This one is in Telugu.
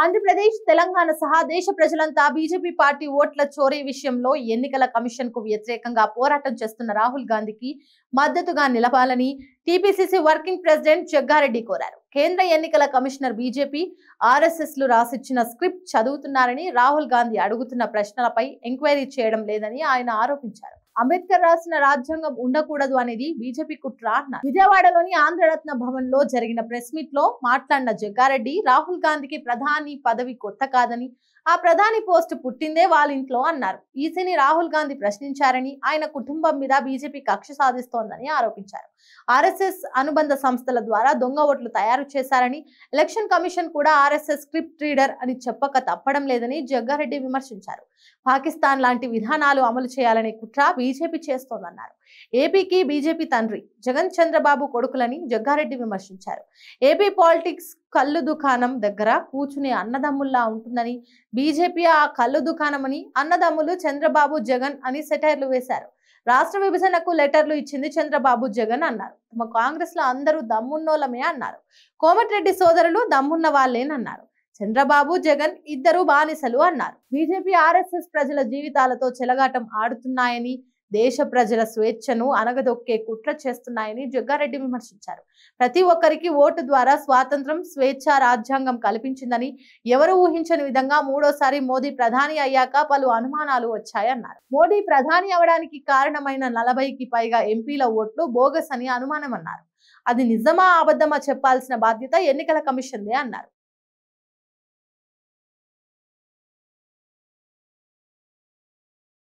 ఆంధ్రప్రదేశ్, తెలంగాణ సహా దేశ ప్రజలంతా బీజేపీ పార్టీ ఓట్ల చోరీ విషయంలో ఎన్నికల కమిషన్ కు వ్యతిరేకంగా పోరాటం చేస్తున్న రాహుల్ గాంధీకి మద్దతుగా నిలవాలని టీపీసీసీ వర్కింగ్ ప్రెసిడెంట్ జగ్గారెడ్డి కోరారు. కేంద్ర ఎన్నికల కమిషనర్ బీజేపీ, ఆర్ఎస్ఎస్ లు రాసిచ్చిన స్క్రిప్ట్ చదువుతున్నారని, రాహుల్ గాంధీ అడుగుతున్న ప్రశ్నలపై ఎంక్వైరీ చేయడం లేదని ఆయన ఆరోపించారు. అంబేద్కర్ రాసిన రాజ్యాంగం ఉండకూడదు అనేది బీజేపీ కుట్ర అన్నారు. విజయవాడలోని ఆంధ్రరత్న భవన్ లో జరిగిన ప్రెస్ మీట్ లో మాట్లాడిన జగ్గారెడ్డి, రాహుల్ గాంధీకి ప్రధాని పదవి కొత్త కాదని, ఆ ప్రధాని పోస్ట్ పుట్టిందే వాళ్ళ ఇంట్లో అన్నారు. ఈసీని రాహుల్ గాంధీ ప్రశ్నించారని, ఆయన కుటుంబం మీద బీజేపీ కక్ష సాధిస్తోందని ఆరోపించారు. ఆర్ఎస్ఎస్ అనుబంధ సంస్థల ద్వారా దొంగ ఓట్లు తయారు చేశారని, ఎలక్షన్ కమిషన్ కూడా ఆర్ఎస్ఎస్ స్క్రిప్ట్ రీడర్ అని చెప్పక తప్పడం లేదని జగ్గారెడ్డి విమర్శించారు. పాకిస్తాన్ లాంటి విధానాలు అమలు చేయాలనే కుట్ర బీజేపీ చేస్తోందన్నారు. ఏపీకి బీజేపీ తండ్రి జగన్, చంద్రబాబు కొడుకులని జగ్గారెడ్డి విమర్శించారు. ఏపీ పాలిటిక్స్ కళ్ళు దుకాణం దగ్గర కూర్చునే అన్నదమ్ముల్లా ఉంటుందని, బీజేపీ ఆ కళ్ళు దుకాణమని, అన్నదమ్ములు చంద్రబాబు, జగన్ అని సెటైర్లు వేశారు. రాష్ట్ర విభజనకు లెటర్లు ఇచ్చింది చంద్రబాబు, జగన్ అన్నారు. తమ కాంగ్రెస్ లో అందరూ దమ్మున్నోళ్ళమే అన్నారు. కోమటిరెడ్డి సోదరులు దమ్మున్న వాళ్ళేనన్నారు. చంద్రబాబు, జగన్ ఇద్దరు బానిసలు అన్నారు. బీజేపీ, ఆర్ఎస్ఎస్ ప్రజల జీవితాలతో చెలగాటం ఆడుతున్నాయని, దేశ ప్రజల స్వేచ్ఛను అనగదొక్కే కుట్ర చేస్తున్నాయని జగ్గారెడ్డి విమర్శించారు. ప్రతి ఒక్కరికి ఓటు ద్వారా స్వాతంత్రం, స్వేచ్ఛ రాజ్యాంగం కల్పించిందని, ఎవరు ఊహించని విధంగా మూడోసారి మోదీ ప్రధాని అయ్యాక పలు అనుమానాలు వచ్చాయన్నారు. మోడీ ప్రధాని అవడానికి కారణమైన 40కి పైగా ఎంపీల ఓట్లు బోగస్ అని అనుమానం అన్నారు. అది నిజమా అబద్ధమా చెప్పాల్సిన బాధ్యత ఎన్నికల కమిషన్దే అన్నారు.